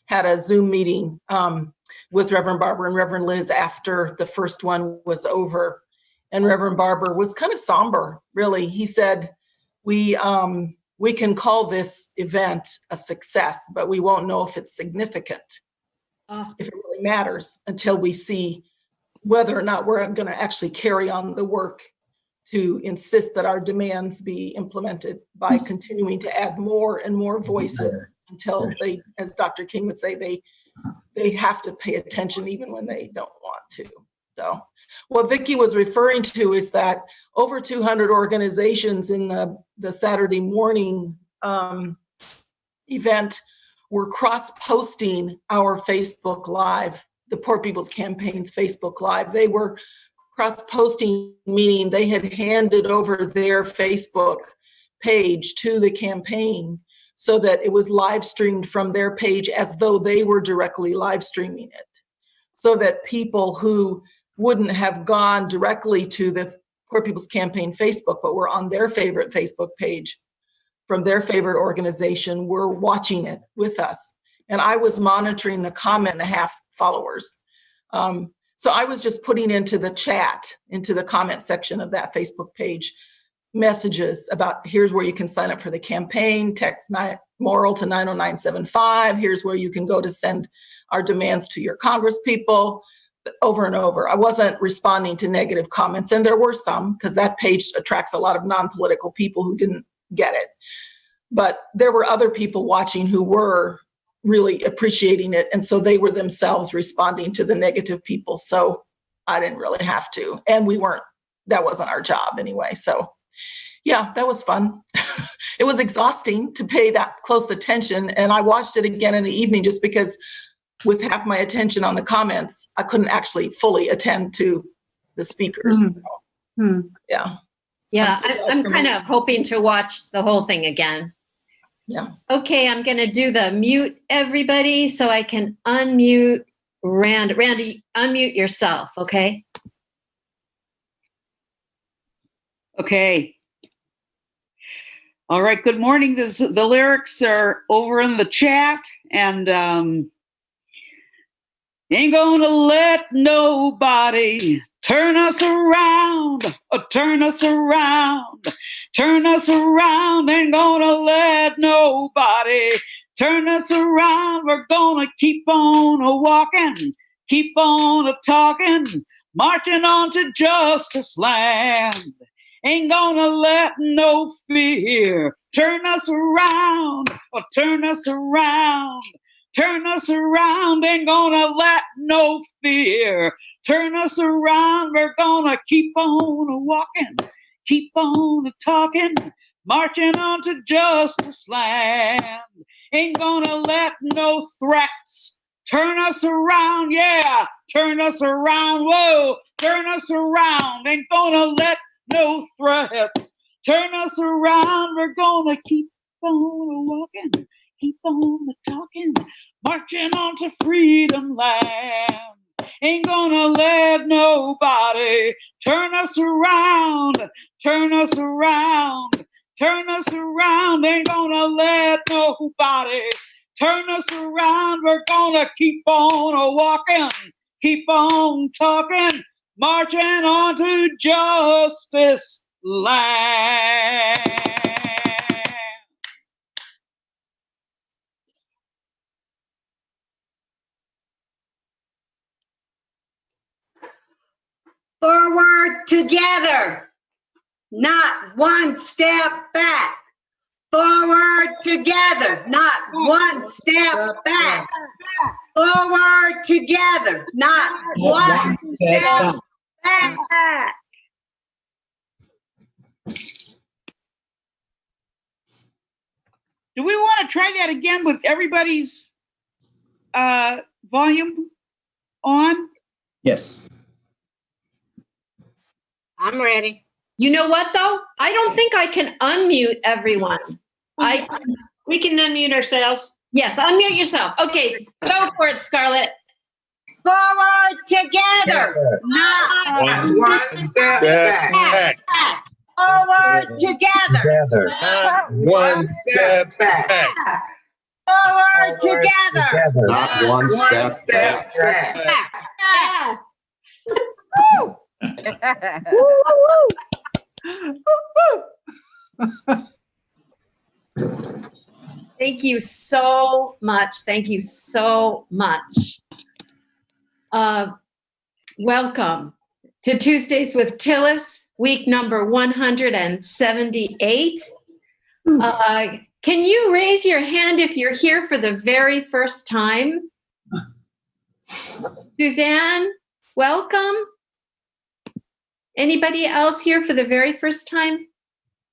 had a Zoom meeting with Reverend Barber and Reverend Liz after the first one was over. And Reverend Barber was kind of somber, really. He said, we can call this event a success, but we won't know if it's significant, if it really matters, until we see whether or not we're going to actually carry on the work to insist that our demands be implemented by continuing to add more and more voices until they, as Dr. King would say, they have to pay attention even when they don't want to. So what Vicki was referring to is that over 200 organizations in the Saturday morning event were cross-posting our Facebook Live, the Poor People's Campaign's Facebook Live. They were cross-posting, meaning they had handed over their Facebook page to the campaign so that it was live streamed from their page as though they were directly live streaming it, so that people who wouldn't have gone directly to the Poor People's Campaign Facebook, but were on their favorite Facebook page from their favorite organization were watching it with us. And I was monitoring the comment and a half followers. So I was just putting into the chat, into the comment section of that Facebook page, messages about here's where you can sign up for the campaign, text moral to 90975. Here's where you can go to send our demands to your Congress people, over and over. I wasn't responding to negative comments, and there were some, because that page attracts a lot of non-political people who didn't get it. But there were other people watching who were really appreciating it, and so they were themselves responding to the negative people. So I didn't really have to, and that wasn't our job anyway. So yeah, that was fun. It was exhausting to pay that close attention, and I watched it again in the evening just because with half my attention on the comments, I couldn't actually fully attend to the speakers. So, yeah. Yeah, I'm kind of hoping to watch the whole thing again. Yeah. Okay, I'm going to do the mute everybody so I can unmute Randy. Randy, unmute yourself, okay? Okay. All right, good morning. The lyrics are over in the chat, and ain't gonna let nobody turn us around, or turn us around, turn us around. Ain't gonna let nobody turn us around. We're gonna keep on walking, keep on talking, marching on to justice land. Ain't gonna let no fear turn us around, or turn us around. Turn us around, ain't gonna let no fear turn us around. We're gonna keep on walking, keep on talking, marching on to justice land. Ain't gonna let no threats turn us around, yeah, turn us around, whoa, turn us around. Ain't gonna let no threats turn us around. We're gonna keep on walking, keep on talking, marching on to freedom land. Ain't gonna let nobody turn us around, turn us around, turn us around. Ain't gonna let nobody turn us around. We're gonna keep on walking, keep on talking, marching on to justice land. Forward together, not one step back. Forward together, not one step back. Forward together, not one step back. Do we want to try that again with everybody's volume on? Yes. I'm ready. You know what, though? I don't think I can unmute everyone. We can unmute ourselves. Yes, unmute yourself. Okay, go for it, Scarlett. Forward together, not One step back. forward together. Not one step back. Forward Forward together. Not one step back. Back. Thank you so much. Thank you so much. Welcome to Tuesdays with Tillis, week number 178. Can you raise your hand if you're here for the very first time? Suzanne, welcome. Anybody else here for the very first time?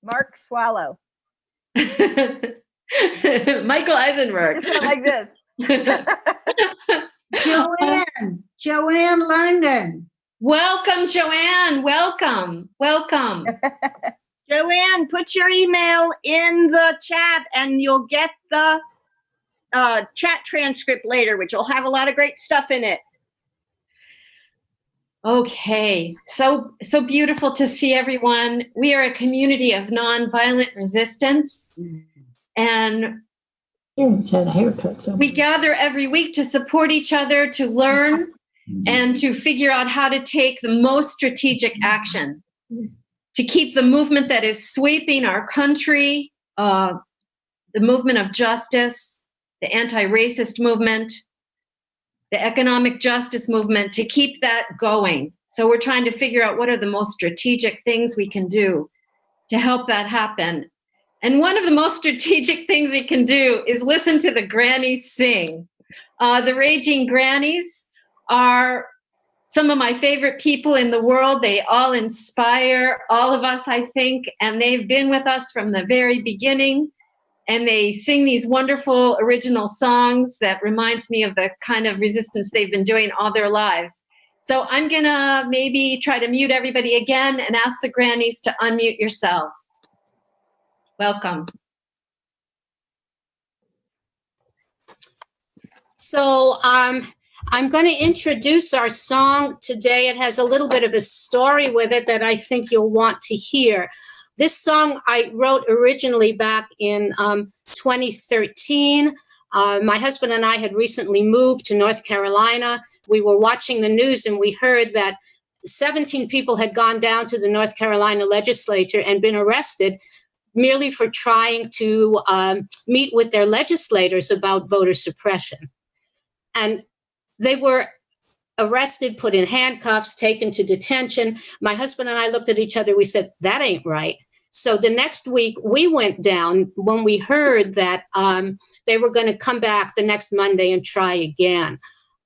Mark Swallow. Michael Eisenberg. Just went like this. Joanne London. Welcome, Joanne. Welcome. Welcome. Joanne, put your email in the chat and you'll get the chat transcript later, which will have a lot of great stuff in it. Okay, so beautiful to see everyone. We are a community of nonviolent resistance, and we gather every week to support each other, to learn, and to figure out how to take the most strategic action to keep the movement that is sweeping our country, the movement of justice, the anti-racist movement, the economic justice movement, to keep that going. So we're trying to figure out what are the most strategic things we can do to help that happen. And one of the most strategic things we can do is listen to the grannies sing. The Raging Grannies are some of my favorite people in the world. They all inspire all of us, I think, and they've been with us from the very beginning. And they sing these wonderful original songs that reminds me of the kind of resistance they've been doing all their lives. So I'm gonna maybe try to mute everybody again and ask the grannies to unmute yourselves. Welcome. So I'm going to introduce our song today. It has a little bit of a story with it that I think you'll want to hear. This song I wrote originally back in 2013. My husband and I had recently moved to North Carolina. We were watching the news and we heard that 17 people had gone down to the North Carolina legislature and been arrested merely for trying to meet with their legislators about voter suppression. And they were arrested, put in handcuffs, taken to detention. My husband and I looked at each other. We said, that ain't right. So the next week we went down when we heard that they were going to come back the next Monday and try again.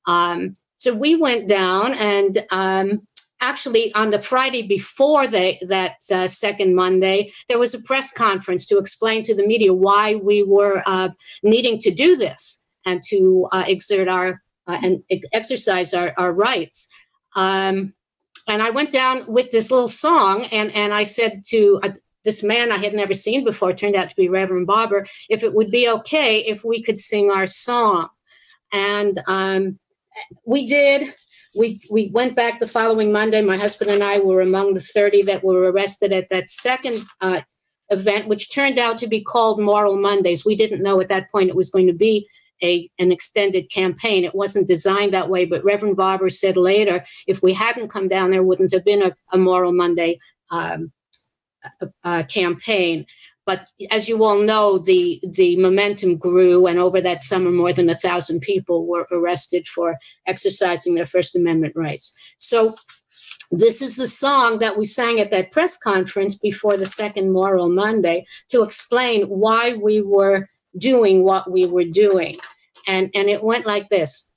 So we went down and actually on the Friday before that second Monday, there was a press conference to explain to the media why we were needing to do this and to exert our and exercise our rights. And I went down with this little song and I said to this man I had never seen before, turned out to be Reverend Barber, if it would be okay if we could sing our song. And we did. We went back the following Monday. My husband and I were among the 30 that were arrested at that second event, which turned out to be called Moral Mondays. We didn't know at that point it was going to be an extended campaign. It wasn't designed that way, but Reverend Barber said later, if we hadn't come down, there wouldn't have been a Moral Monday campaign. But as you all know, the momentum grew, and over that summer, more than 1,000 people were arrested for exercising their First Amendment rights. So this is the song that we sang at that press conference before the second Moral Monday to explain why we were doing what we were doing. And it went like this.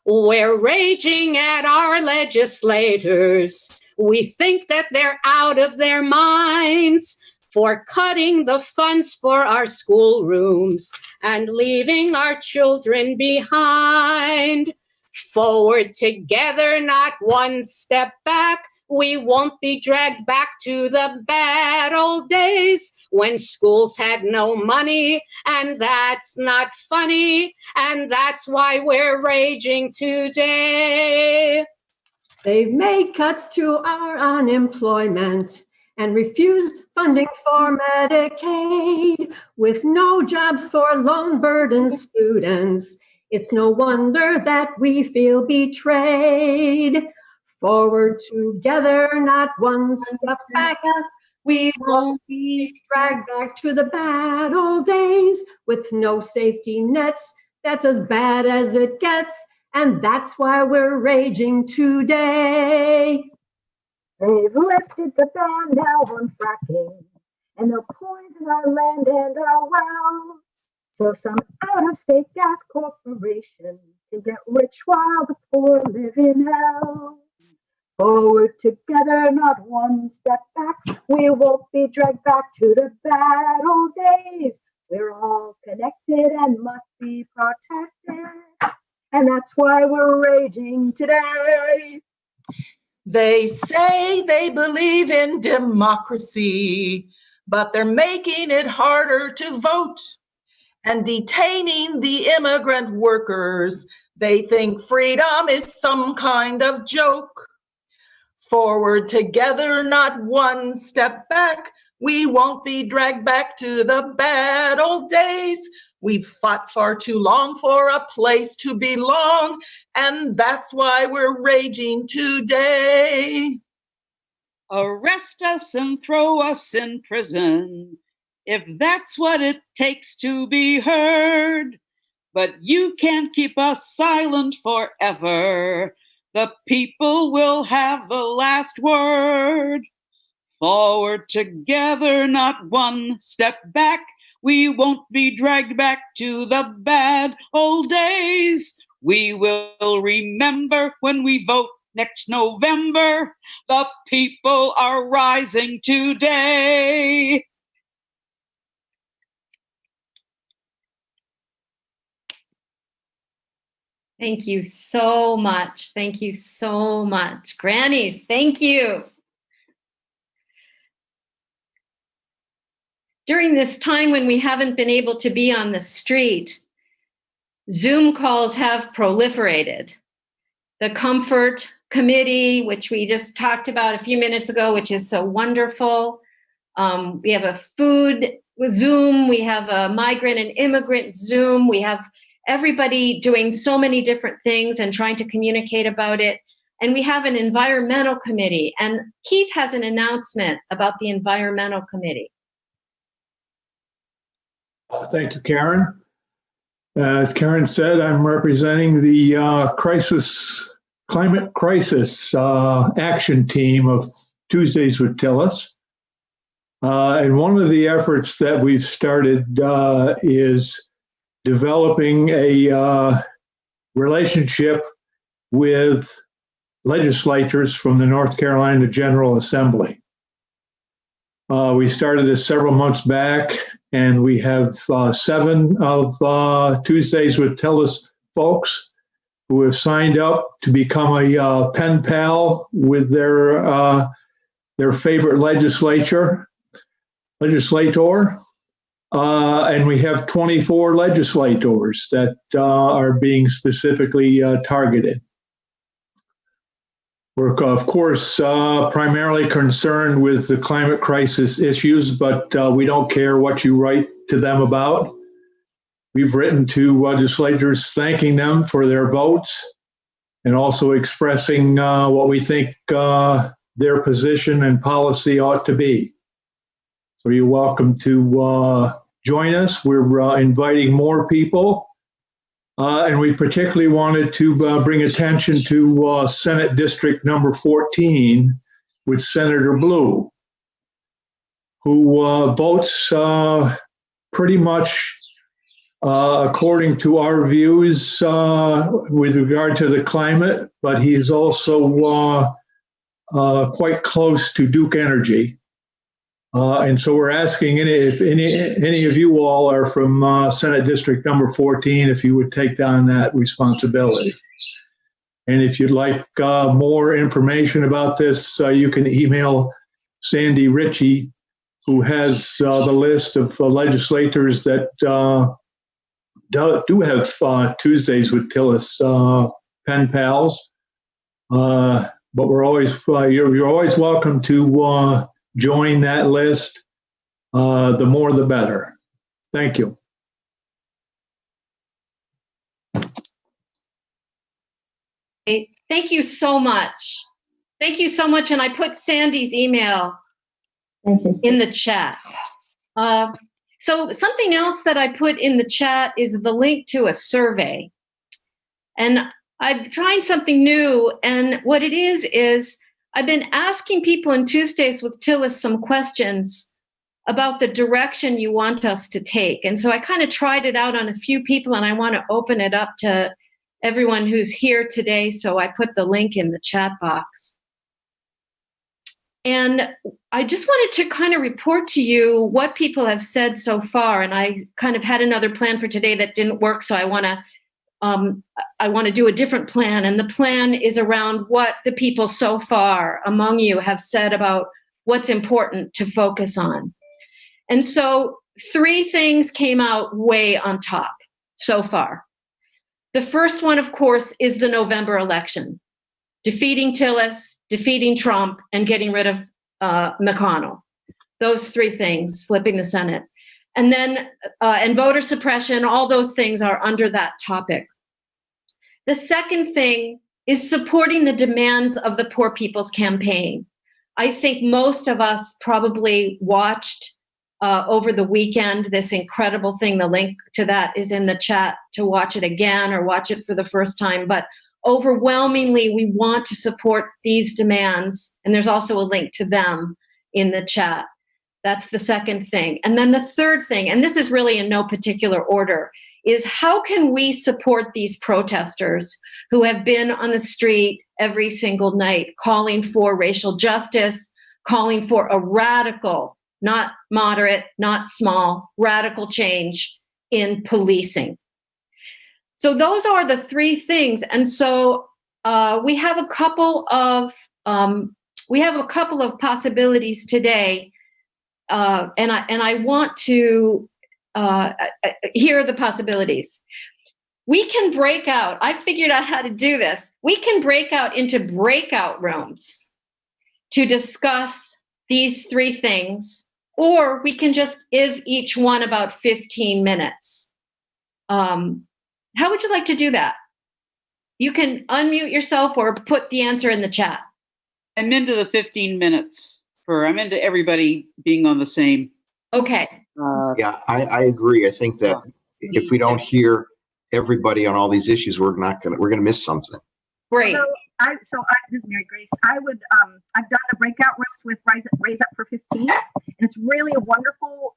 We're raging at our legislators. We think that they're out of their minds for cutting the funds for our schoolrooms and leaving our children behind. Forward together, not one step back. We won't be dragged back to the bad old days when schools had no money, and that's not funny, and that's why we're raging today. They've made cuts to our unemployment and refused funding for Medicaid. With no jobs for loan-burdened students, it's no wonder that we feel betrayed. Forward together, not one step back. We won't be dragged back to the bad old days with no safety nets. That's as bad as it gets, and that's why we're raging today. They've lifted the ban now on fracking, and they'll poison our land and our wells. So some out-of-state gas corporation can get rich while the poor live in hell. Forward together, not one step back. We won't be dragged back to the bad old days. We're all connected and must be protected. And that's why we're raging today. They say they believe in democracy, but they're making it harder to vote and detaining the immigrant workers. They think freedom is some kind of joke. Forward together, not one step back. We won't be dragged back to the bad old days. We've fought far too long for a place to belong, and that's why we're raging today. Arrest us and throw us in prison, if that's what it takes to be heard. But you can't keep us silent forever. The people will have the last word. Forward together, not one step back. We won't be dragged back to the bad old days. We will remember when we vote next November. The people are rising today. Thank you so much. Thank you so much. Grannies, thank you. During this time when we haven't been able to be on the street, Zoom calls have proliferated. The Comfort Committee, which we just talked about a few minutes ago, which is so wonderful. We have a food Zoom, we have a migrant and immigrant Zoom, we have everybody doing so many different things and trying to communicate about it. And we have an environmental committee. And Keith has an announcement about the environmental committee. Thank you, Karen. As Karen said, I'm representing the climate crisis action team of Tuesdays with Tillis. And one of the efforts that we've started is developing a relationship with legislators from the North Carolina General Assembly. We started this several months back, and we have 7 of Tuesdays with Tillis folks who have signed up to become a pen pal with their favorite legislator. And we have 24 legislators that are being specifically targeted. We're, of course, primarily concerned with the climate crisis issues, but we don't care what you write to them about. We've written to legislators thanking them for their votes and also expressing what we think their position and policy ought to be. So you're welcome to join us. We're inviting more people. And we particularly wanted to bring attention to Senate District number 14 with Senator Blue, who votes pretty much according to our views with regard to the climate, but he's also quite close to Duke Energy. And so we're asking if any of you all are from Senate District number 14, if you would take on that responsibility. And if you'd like more information about this, you can email Sandy Ritchie, who has the list of legislators that do have Tuesdays with Tillis pen pals. but we're always you're always welcome to join that list. The more, the better. Thank you. Thank you so much. Thank you so much. And I put Sandy's email in the chat. So something else that I put in the chat is the link to a survey. And I'm trying something new. And what it is I've been asking people in Tuesdays with Tillis some questions about the direction you want us to take. And so I kind of tried it out on a few people, and I want to open it up to everyone who's here today. So I put the link in the chat box. And I just wanted to kind of report to you what people have said so far. And I kind of had another plan for today that didn't work. So I want to do a different plan. And the plan is around what the people so far among you have said about what's important to focus on. And so 3 things came out way on top so far. The first one, of course, is the November election. Defeating Tillis, defeating Trump, and getting rid of McConnell. Those 3 things, flipping the Senate. And then, and voter suppression, all those things are under that topic. The second thing is supporting the demands of the Poor People's Campaign. I think most of us probably watched over the weekend this incredible thing. The link to that is in the chat to watch it again or watch it for the first time. But overwhelmingly, we want to support these demands. And there's also a link to them in the chat. That's the second thing. And then the third thing, and this is really in no particular order, is how can we support these protesters who have been on the street every single night calling for racial justice, calling for a radical, not moderate, not small, radical change in policing. So those are the 3 things. And so we have a couple of possibilities today. And I want to hear the possibilities. We can break out. I figured out how to do this. We can break out into breakout rooms to discuss these 3 things, or we can just give each one about 15 minutes. How would you like to do that? You can unmute yourself or put the answer in the chat. I'm into the 15 minutes. I'm into everybody being on the same. Okay. Yeah, I agree. I think that if we don't hear everybody on all these issues, we're gonna miss something. Great. This is Mary Grace. I would I've done the breakout rooms with Raise Up for 15, and it's really wonderful.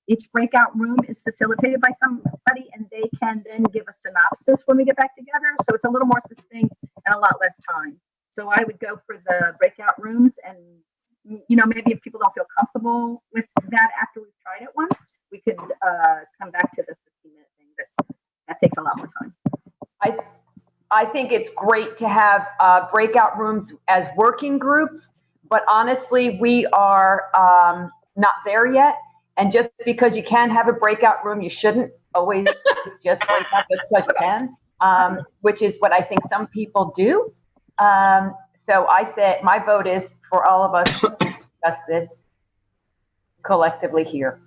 Each breakout room is facilitated by somebody, and they can then give a synopsis when we get back together. So it's a little more succinct and a lot less time. So I would go for the breakout rooms, and maybe if people don't feel comfortable with that after we've tried it once, we could come back to the 15-minute thing, but that takes a lot more time. I think it's great to have breakout rooms as working groups, but honestly, we are not there yet. And just because you can have a breakout room, you shouldn't always just break up as much as you can, which is what I think some people do. So I say my vote is for all of us to discuss this collectively here.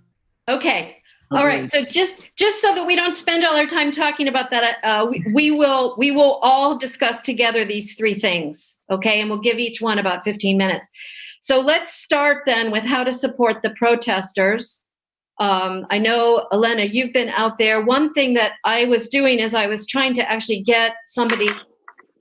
Okay. All right. So just so that we don't spend all our time talking about that, we will all discuss together these 3 things. Okay. And we'll give each one about 15 minutes. So let's start then with how to support the protesters. I know, Elena, you've been out there. One thing that I was doing is I was trying to actually get somebody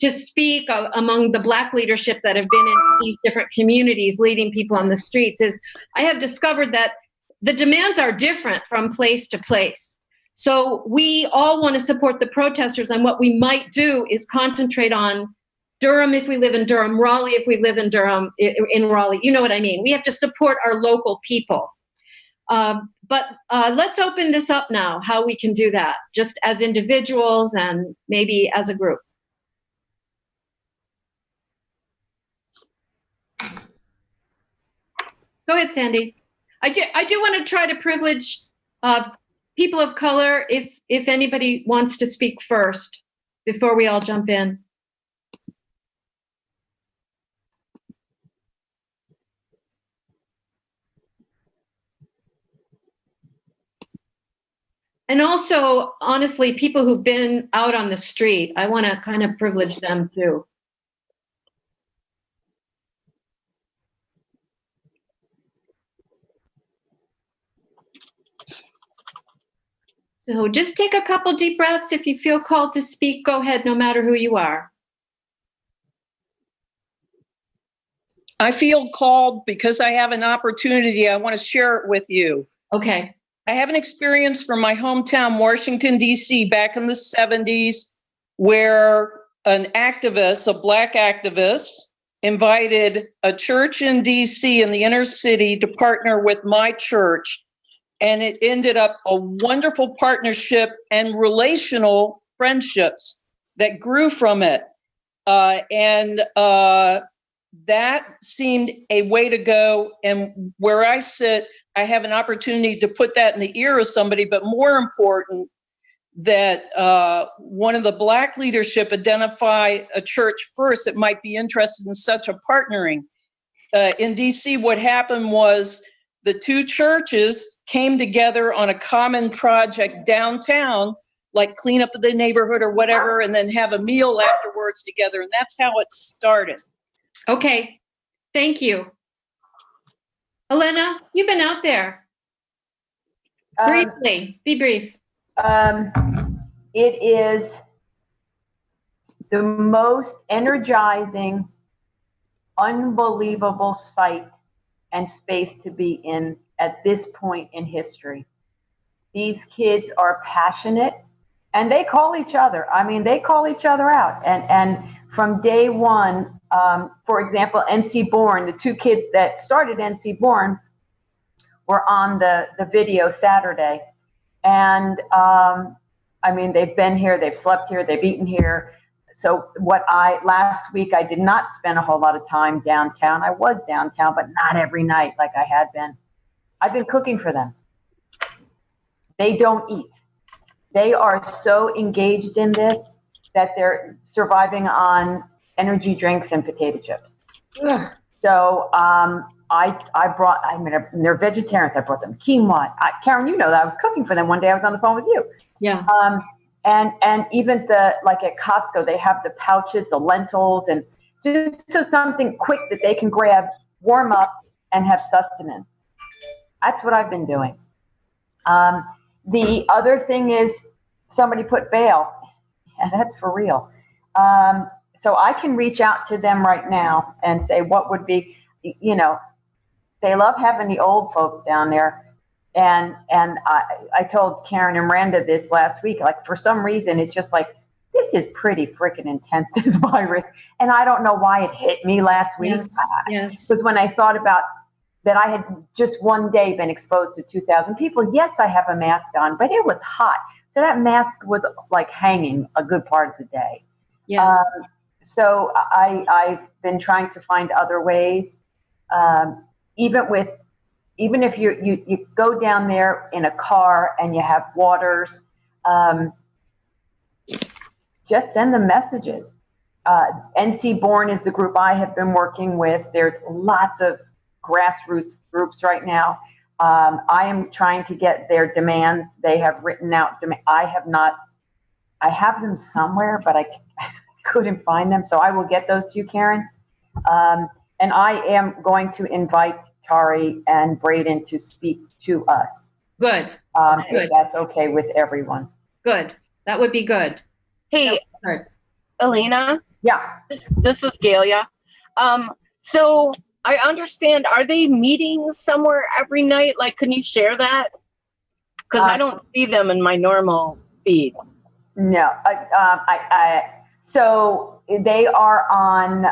to speak among the Black leadership that have been in these different communities leading people on the streets. Is I have discovered that the demands are different from place to place. So we all want to support the protesters, and what we might do is concentrate on Durham if we live in Durham, Raleigh if we live in Durham, in Raleigh. You know what I mean? We have to support our local people. But let's open this up now, how we can do that, just as individuals and maybe as a group. Go ahead, Sandy. I do want to try to privilege people of color if anybody wants to speak first before we all jump in. And also, honestly, people who've been out on the street, I want to kind of privilege them too. So just take a couple deep breaths. If you feel called to speak, go ahead, no matter who you are. I feel called because I have an opportunity. I want to share it with you. Okay. I have an experience from my hometown, Washington, D.C., back in the 70s, where an activist, a Black activist, invited a church in D.C. in the inner city to partner with my church. And it ended up a wonderful partnership and relational friendships that grew from it. That seemed a way to go. And where I sit, I have an opportunity to put that in the ear of somebody, but more important, that one of the Black leadership identify a church first that might be interested in such a partnering. In DC, what happened was the two churches came together on a common project downtown, like clean up the neighborhood or whatever, and then have a meal afterwards together. And that's how it started. Okay. Thank you. Elena, you've been out there. Briefly, be brief. It is the most energizing, unbelievable sight and space to be in at this point in history. These kids are passionate and they call each other. I mean, they call each other out. And from day one, for example, NC Born, the two kids that started NC Born were on the video Saturday. And I mean, they've been here, they've slept here, they've eaten here. So last week, I did not spend a whole lot of time downtown. I was downtown, but not every night like I had been. I've been cooking for them. They don't eat. They are so engaged in this that they're surviving on energy drinks and potato chips. Ugh. So they're vegetarians. I brought them quinoa. Karen, you know that I was cooking for them one day. I was on the phone with you. Yeah. And even like at Costco, they have the pouches, the lentils, and just so something quick that they can grab, warm up, and have sustenance. That's what I've been doing. The other thing is somebody put bail, and that's for real. So I can reach out to them right now and say what would be, they love having the old folks down there. And I told Karen and Miranda this last week, like for some reason, it's just like, this is pretty freaking intense, this virus. And I don't know why it hit me last week. Yes. Because when I thought about that I had just one day been exposed to 2,000 people, yes, I have a mask on, but it was hot. So that mask was like hanging a good part of the day. Yes. So I've been trying to find other ways, even if you go down there in a car and you have waters, just send them messages. NC Born is the group I have been working with. There's lots of grassroots groups right now. I am trying to get their demands. They have written out, I have them somewhere, but I couldn't find them. So I will get those to you, Karen. And I am going to invite Tari and Braden to speak to us. Good. Good. Good. If that's okay with everyone. Good. That would be good. Hey, good. Elena. Yeah. This is Galia. So I understand, are they meeting somewhere every night? Like, can you share that? Because I don't see them in my normal feed. No. So they are on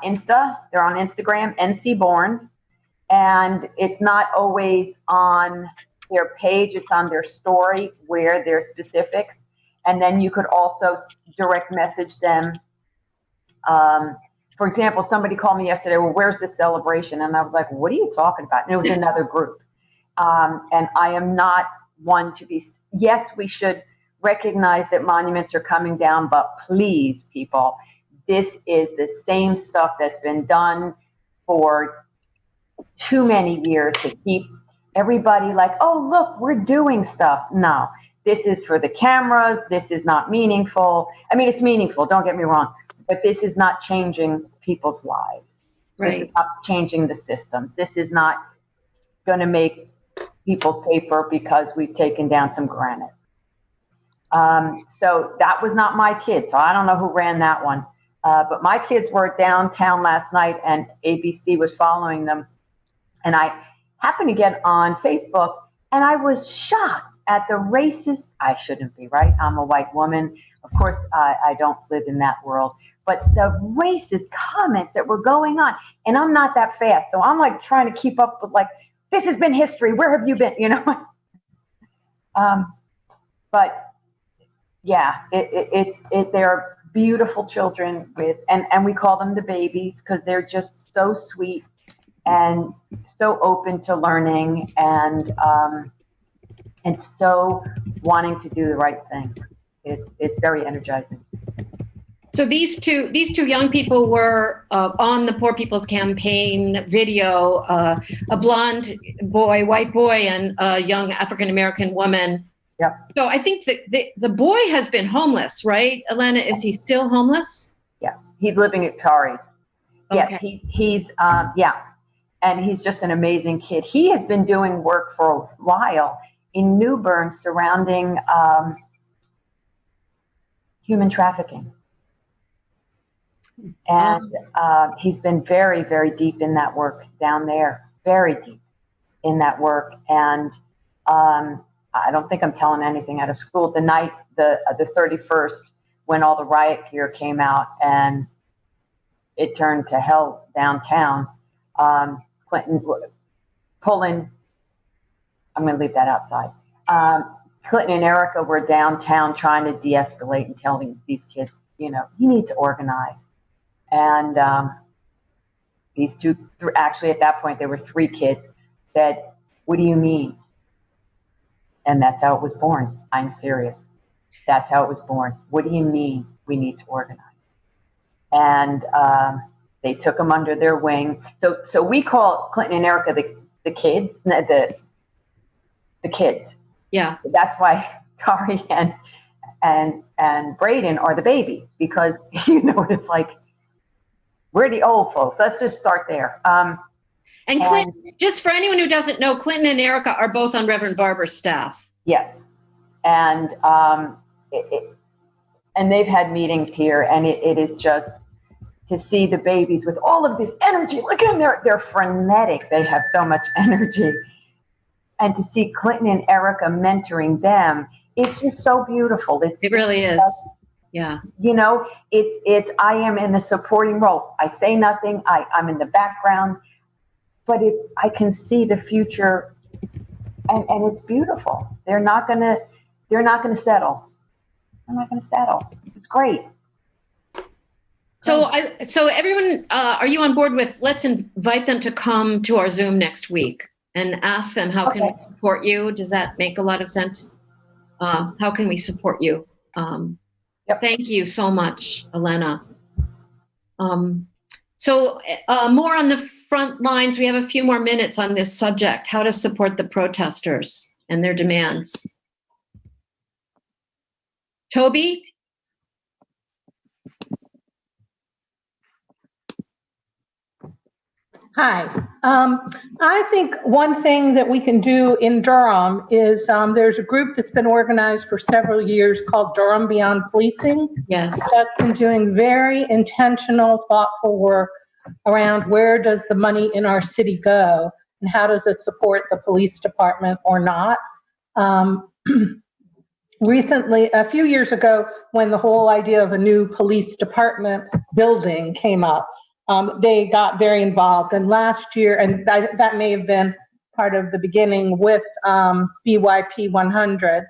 Insta. They're on Instagram, NC Born. And it's not always on their page. It's on their story where there's specifics. And then you could also direct message them. For example, somebody called me yesterday, well, where's the celebration? And I was like, what are you talking about? And it was another group. And I am not one to be, yes, we should recognize that monuments are coming down, but please, people, this is the same stuff that's been done for too many years to keep everybody like, oh, look, we're doing stuff. No, this is for the cameras, this is not meaningful. I mean, it's meaningful, don't get me wrong, but this is not changing people's lives. This is not changing the systems. This is not going to make people safer because we've taken down some granite. So that was not my kid. So I don't know who ran that one. But my kids were downtown last night and ABC was following them. And I happened to get on Facebook and I was shocked at the racist, I shouldn't be, right? I'm a white woman. Of course, I don't live in that world. But the racist comments that were going on, and I'm not that fast. So I'm like trying to keep up with like, this has been history. Where have you been? You know? But yeah, they're beautiful children with, and we call them the babies because they're just so sweet and so open to learning and so wanting to do the right thing. It's very energizing. So these two young people were on the Poor People's Campaign video, a blonde boy, white boy, and a young African-American woman. Yep. So I think that the boy has been homeless, right? Elena, is he still homeless? Yeah, he's living at Tari's. Yes, Okay. he's yeah, and he's just an amazing kid. He has been doing work for a while in New Bern surrounding human trafficking. And he's been very, very deep in that work down there, very deep in that work. And I don't think I'm telling anything out of school. The night, the 31st, when all the riot gear came out and it turned to hell downtown, Clinton pulling, I'm going to leave that outside. Clinton and Erica were downtown trying to de-escalate and telling these kids, you know, you need to organize. And these two, actually at that point, there were 3 kids, said, what do you mean? And that's how it was born. I'm serious. That's how it was born. What do you mean we need to organize? And they took them under their wing. So we call Clinton and Erica the kids, the kids. Yeah. That's why Tari and Braden are the babies, because you know what it's like. We're the old folks. Let's just start there. And Clinton, just for anyone who doesn't know, Clinton and Erica are both on Reverend Barber's staff. Yes. And and they've had meetings here, and it is just to see the babies with all of this energy. Look at them, they're frenetic. They have so much energy. And to see Clinton and Erica mentoring them, it's just so beautiful. It really is. Yeah. You know, it's I am in the supporting role. I say nothing. I'm in the background, but I can see the future, and it's beautiful. They're not gonna settle. They're not gonna settle. It's great. So everyone, are you on board with, let's invite them to come to our Zoom next week and ask them, how can we support you? Does that make a lot of sense? How can we support you? Thank you so much, Elena. So more on the front lines. We have a few more minutes on this subject, how to support the protesters and their demands. Toby? Hi. I think one thing that we can do in Durham is there's a group that's been organized for several years called Durham Beyond Policing. Yes. That's been doing very intentional, thoughtful work around where does the money in our city go and how does it support the police department or not. Recently, a few years ago, when the whole idea of a new police department building came up, they got very involved. And last year, and that may have been part of the beginning with BYP 100.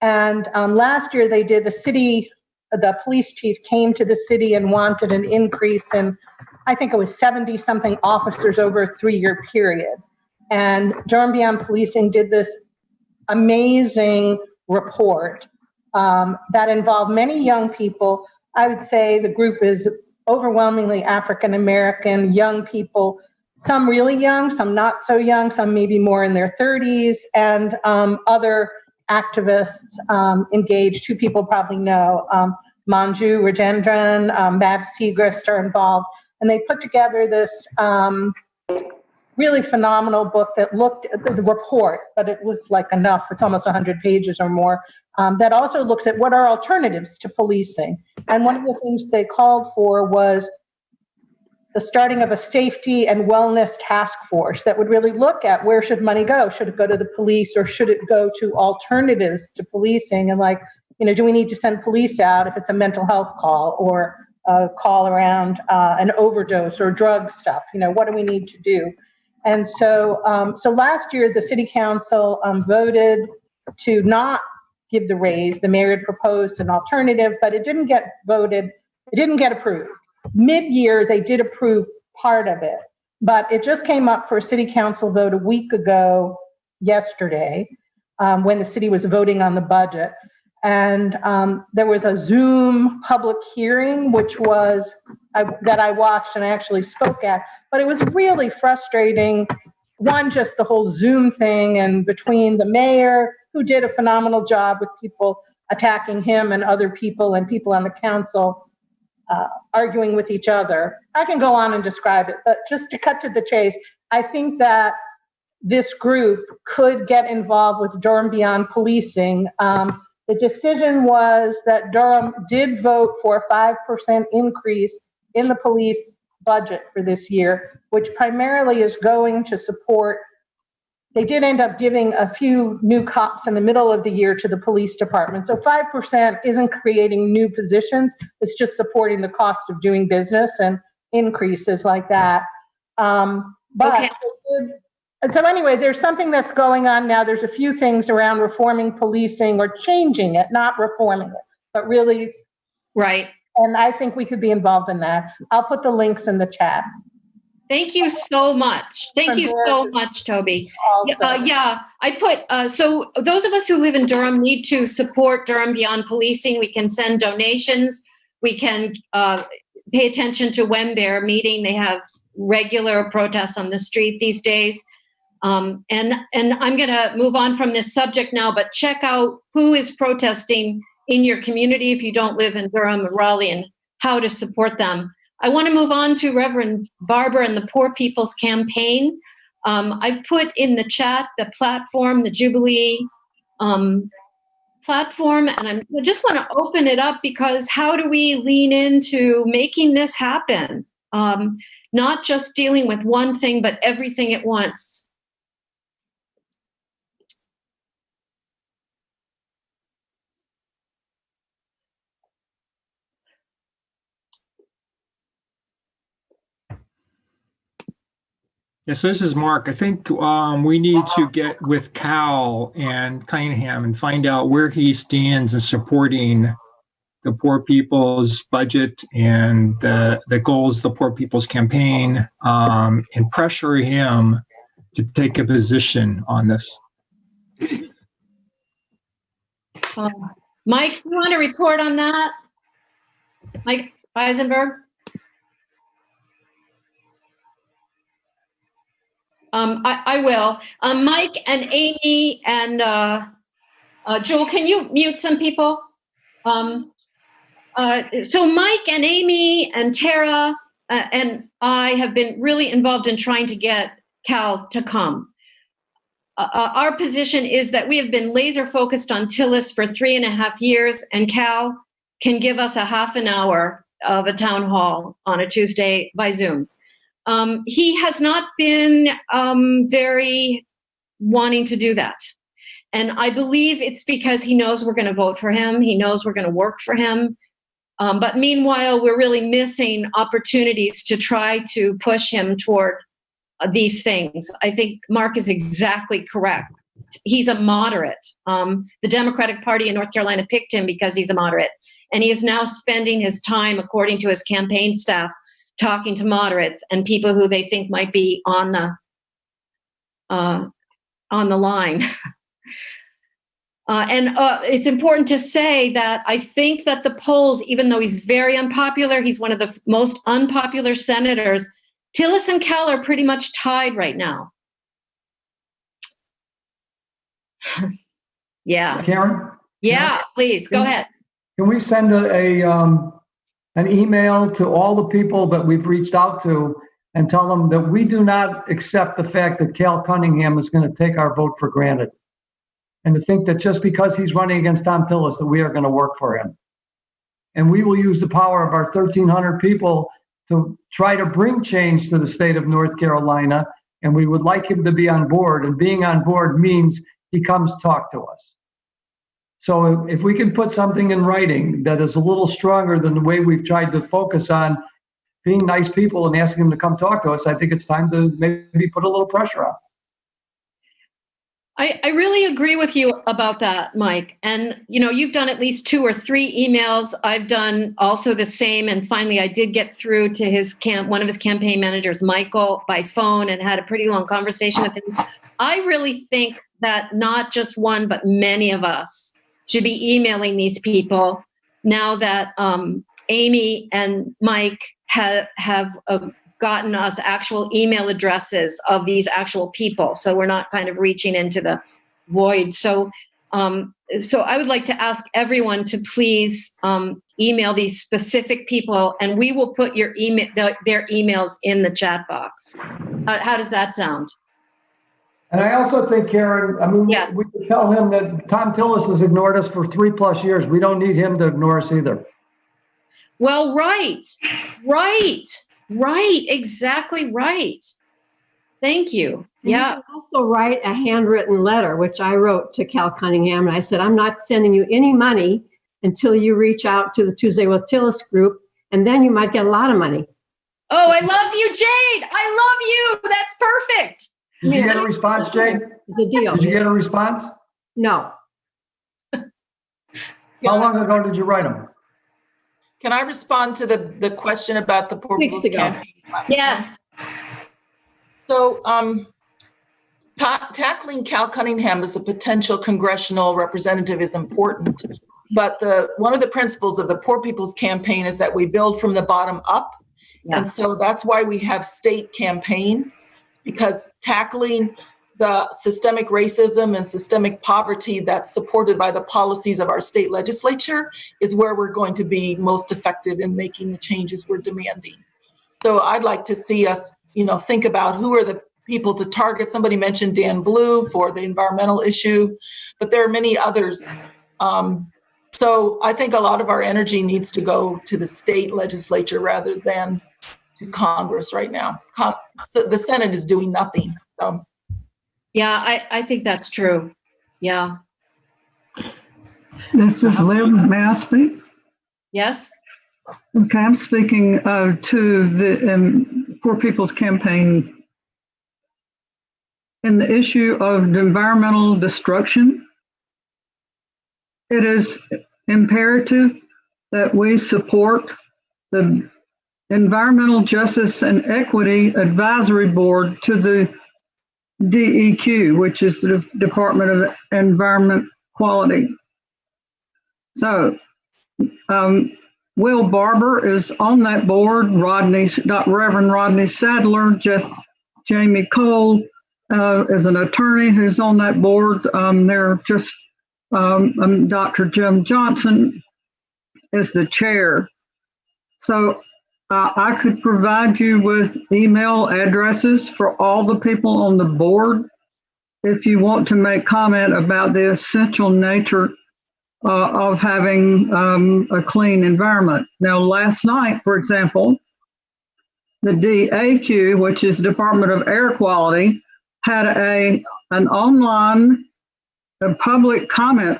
And last year they did the police chief came to the city and wanted an increase in, I think it was 70 something officers over a 3-year period. And Durham Beyond Policing did this amazing report that involved many young people. I would say the group is overwhelmingly African-American young people, some really young, some not so young, some maybe more in their 30s, and other activists engaged, who people probably know. Manju Rajendran, Babs Segrist are involved, and they put together this really phenomenal book that looked at the report, but it was like enough, it's almost 100 pages or more, that also looks at what are alternatives to policing. And one of the things they called for was the starting of a safety and wellness task force that would really look at where should money go? Should it go to the police, or should it go to alternatives to policing? And like, do we need to send police out if it's a mental health call, or a call around an overdose or drug stuff? What do we need to do? And so, last year, the city council voted to not give the raise. The mayor had proposed an alternative, but it didn't get voted. It didn't get approved. Mid-year, they did approve part of it, but it just came up for a city council vote a week ago, yesterday, when the city was voting on the budget. And there was a Zoom public hearing, which was that I watched and I actually spoke at, but it was really frustrating. One, just the whole Zoom thing, and between the mayor, who did a phenomenal job with people attacking him and other people, and people on the council arguing with each other. I can go on and describe it, but just to cut to the chase, I think that this group could get involved with Durham Beyond Policing. The decision was that Durham did vote for a 5% increase in the police budget for this year, which primarily is going to support. They did end up giving a few new cops in the middle of the year to the police department. So 5% isn't creating new positions. It's just supporting the cost of doing business and increases like that. Okay. So anyway, there's something that's going on now. There's a few things around reforming policing, or changing it, not reforming it, but really. Right. And I think we could be involved in that. I'll put the links in the chat. Thank you so much. Thank you so much, Toby. Yeah, I put, so those of us who live in Durham need to support Durham Beyond Policing. We can send donations. We can pay attention to when they're meeting. They have regular protests on the street these days. And I'm going to move on from this subject now, but check out who is protesting in your community if you don't live in Durham or Raleigh, and how to support them. I want to move on to Reverend Barber and the Poor People's Campaign. I've put in the chat the platform, the Jubilee platform, and I just want to open it up, because how do we lean into making this happen? Not just dealing with one thing, but everything at once. Yeah, so this is Mark. I think we need to get with Cal and Cunningham and find out where he stands in supporting the Poor People's budget and the goals of the Poor People's Campaign, and pressure him to take a position on this. Mike, you want to report on that? Mike Eisenberg? I will. Mike and Amy and Jewel, can you mute some people? So Mike and Amy and Tara and I have been really involved in trying to get Cal to come. Our position is that we have been laser focused on Tillis for 3.5 years, and Cal can give us a half an hour of a town hall on a Tuesday by Zoom. He has not been very wanting to do that. And I believe it's because he knows we're going to vote for him. He knows we're going to work for him. But meanwhile, we're really missing opportunities to try to push him toward these things. I think Mark is exactly correct. He's a moderate. The Democratic Party in North Carolina picked him because he's a moderate. And he is now spending his time, according to his campaign staff, talking to moderates and people who they think might be on the line. And it's important to say that I think that the polls, even though he's very unpopular, he's one of the most unpopular senators, Tillis and Cal are pretty much tied right now. Yeah. Karen? Yeah, please, go ahead. Can we send an email to all the people that we've reached out to and tell them that we do not accept the fact that Cal Cunningham is going to take our vote for granted? And to think that just because he's running against Tom Tillis, that we are going to work for him. And we will use the power of our 1,300 people to try to bring change to the state of North Carolina. And we would like him to be on board. And being on board means he comes talk to us. So if we can put something in writing that is a little stronger than the way we've tried to focus on being nice people and asking them to come talk to us, I think it's time to maybe put a little pressure on. I really agree with you about that, Mike. And, you know, you've done at least 2 or 3 emails. I've done also the same. And finally, I did get through to one of his campaign managers, Michael, by phone and had a pretty long conversation with him. I really think that not just one, but many of us should be emailing these people now that Amy and Mike have gotten us actual email addresses of these actual people. So we're not kind of reaching into the void. So I would like to ask everyone to please email these specific people, and we will put their emails in the chat box. How does that sound? And I also think, Karen, I mean, yes. we could tell him that Tom Tillis has ignored us for 3+ years. We don't need him to ignore us either. Well, right, exactly right. Thank you. And yeah. you can also write a handwritten letter, which I wrote to Cal Cunningham. And I said, I'm not sending you any money until you reach out to the Tuesday with Tillis group, and then you might get a lot of money. Oh, I love you, Jade. I love you. That's perfect. Did you get a response, Jade? It's a deal. Did you get a response? No. How long ago did you write them? Can I respond to the question about the Poor People's Campaign? Yes. So tackling Cal Cunningham as a potential congressional representative is important, but one of the principles of the Poor People's Campaign is that we build from the bottom up. Yeah. And so that's why we have state campaigns, because tackling the systemic racism and systemic poverty that's supported by the policies of our state legislature is where we're going to be most effective in making the changes we're demanding. So I'd like to see us, think about who are the people to target. Somebody mentioned Dan Blue for the environmental issue, but there are many others. So I think a lot of our energy needs to go to the state legislature rather than to Congress right now. The Senate is doing nothing. So. Yeah, I think that's true. Yeah. This is Liv. May I speak? Yes. Okay, I'm speaking to the Poor People's Campaign in the issue of environmental destruction. It is imperative that we support the Environmental Justice and Equity Advisory Board to the DEQ, which is the Department of Environment Quality. So, Will Barber is on that board. Reverend Rodney Sadler, Jamie Cole is an attorney who's on that board. They're just Dr. Jim Johnson is the chair. So I could provide you with email addresses for all the people on the board if you want to make comment about the essential nature of having a clean environment. Now, last night, for example, the DAQ, which is Department of Air Quality, had an online public comment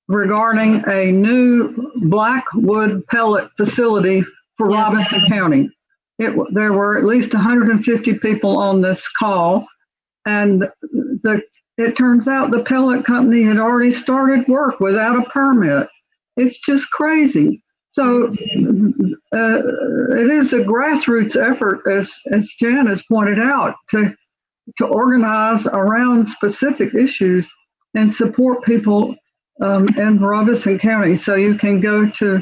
regarding a new Blackwood pellet facility for Robinson County. There were at least 150 people on this call, and it turns out the pellet company had already started work without a permit. It's just crazy. So it is a grassroots effort, as Jan has pointed out, to organize around specific issues and support people in Robinson County. So you can go to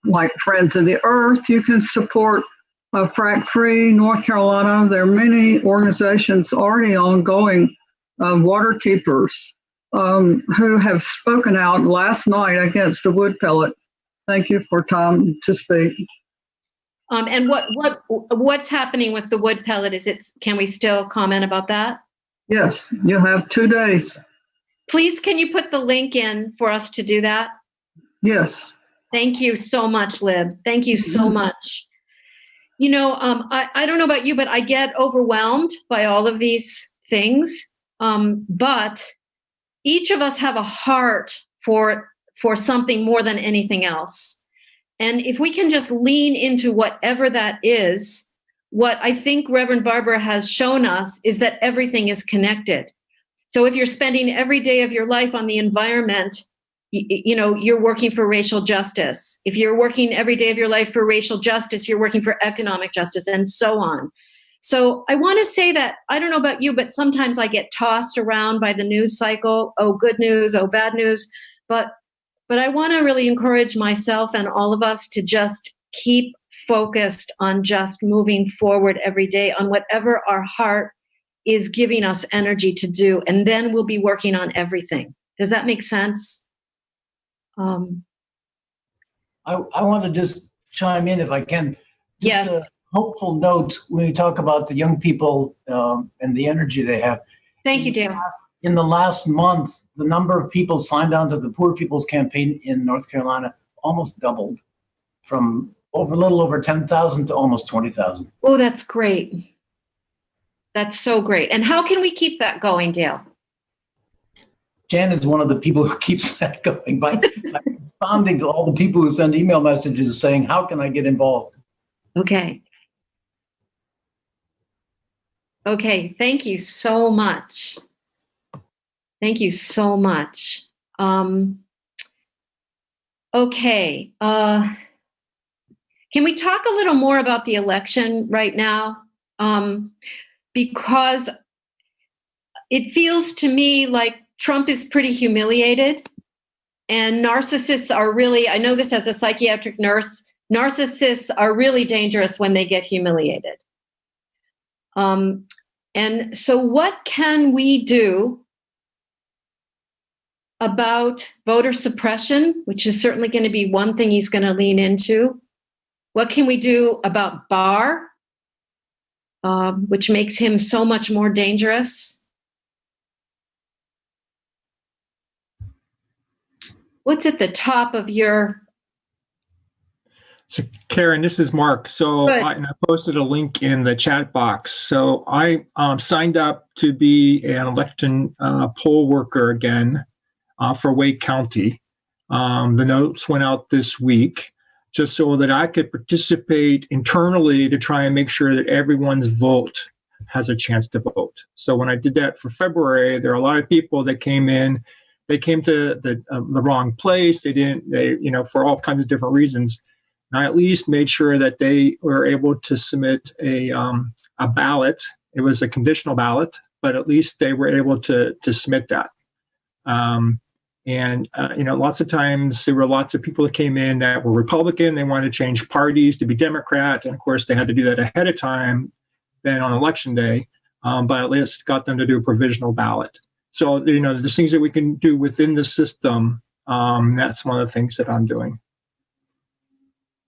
like Friends of the Earth, you can support Frack Free North Carolina. There are many organizations already ongoing, Water Keepers. who have spoken out last night against the wood pellet. Thank you for time to speak. And what's happening with the wood pellet? Can we still comment about that? Yes, you have 2 days. Please, can you put the link in for us to do that? Yes. Thank you so much, Lib. Thank you so much. You know, I don't know about you, but I get overwhelmed by all of these things. But each of us have a heart for something more than anything else. And if we can just lean into whatever that is, what I think Reverend Barbara has shown us is that everything is connected. So if you're spending every day of your life on the environment, you know, you're working for racial justice. If you're working every day of your life for racial justice, you're working for economic justice, and so on. So I want to say that, I don't know about you, but sometimes I get tossed around by the news cycle. Oh, good news, oh, bad news. But I want to really encourage myself and all of us to just keep focused on just moving forward every day on whatever our heart is giving us energy to do. And then we'll be working on everything. Does that make sense? I want to just chime in if I can. Just yes. A hopeful note when you talk about the young people and the energy they have. Thank you, Dale. In the last month, the number of people signed on to the Poor People's Campaign in North Carolina almost doubled, from a little over 10,000 to almost 20,000. Oh, that's great. That's so great. And how can we keep that going, Dale? Jan is one of the people who keeps that going by responding to all the people who send email messages saying, how can I get involved? Okay. Okay, thank you so much. Thank you so much. Okay. Can we talk a little more about the election right now? Because it feels to me like Trump is pretty humiliated, and narcissists are really, I know this as a psychiatric nurse, narcissists are really dangerous when they get humiliated. And so what can we do about voter suppression, which is certainly going to be one thing he's going to lean into? What can we do about Barr, which makes him so much more dangerous? What's at the top of your... So Karen, this is Mark. So I posted a link in the chat box. So I signed up to be an election poll worker again for Wake County. The notes went out this week just so that I could participate internally to try and make sure that everyone's vote has a chance to vote. So when I did that for February, there are a lot of people that came in. They came to the wrong place. They for all kinds of different reasons. And I at least made sure that they were able to submit a ballot. It was a conditional ballot, but at least they were able to submit that. Lots of times there were lots of people that came in that were Republican. They wanted to change parties to be Democrat. And of course, they had to do that ahead of time, then on election day, but at least got them to do a provisional ballot. So, there's things that we can do within the system. That's one of the things that I'm doing.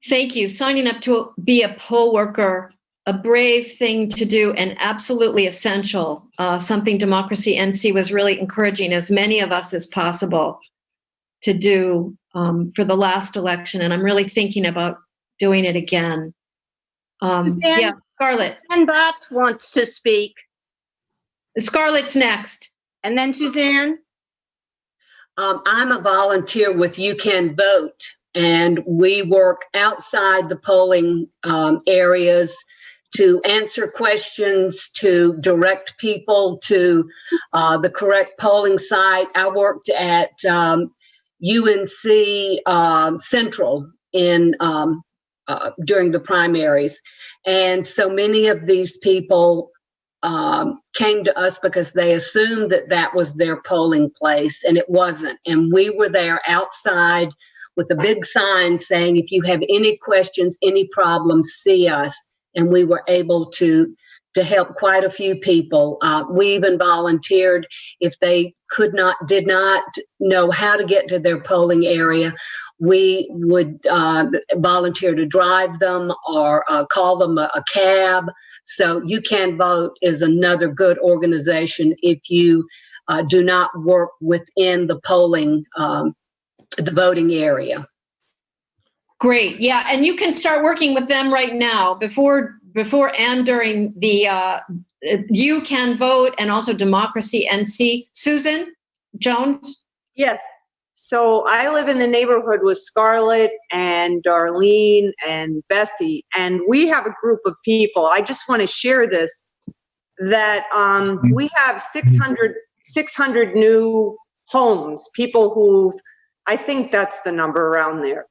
Thank you. Signing up to be a poll worker, a brave thing to do and absolutely essential. Something Democracy NC was really encouraging as many of us as possible to do for the last election. And I'm really thinking about doing it again. Yeah, Scarlett. Suzanne Box wants to speak. Scarlett's next. And then Suzanne. I'm a volunteer with You Can Vote, and we work outside the polling areas to answer questions, to direct people to the correct polling site. I worked at UNC Central during the primaries, and so many of these people came to us because they assumed that was their polling place, and it wasn't. And we were there outside with a big sign saying, if you have any questions, any problems, see us. And we were able to to help quite a few people. We even volunteered if they did not know how to get to their polling area. We would volunteer to drive them or call them a cab. So You Can Vote is another good organization if you do not work within the polling, the voting area. Great. Yeah. And you can start working with them right now before and during the You Can Vote and also Democracy NC. Susan Jones? Yes. So I live in the neighborhood with Scarlett and Darlene and Bessie, and we have a group of people. I just want to share this, that we have 600 new homes, people who've, I think that's the number around there,